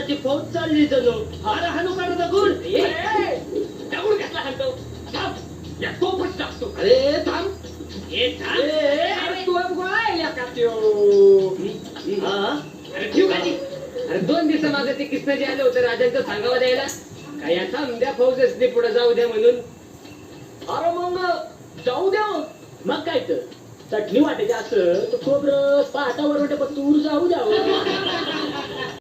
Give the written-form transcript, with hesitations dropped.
महाराजाची फौज चालली जणू. अरे हाणू काढू दगड. दगड घेतला हाणतो. थांब, या तोफच टाकतो. अरे थांब. अरे तू गोळा का त्यो? अरे ठेव खाली. अरे 2 दिवस माझं ते कृष्णाजी आलं होतं राजांचं सांगावं द्यायला. काय आता उद्या फौज असते पुढे जाऊ द्या म्हणून. अरे मग जाऊ द्या मग काय तर चटणी वाटायची असं तर खोबरं पाटावर वाटे पण तूर जाऊ द्यावं.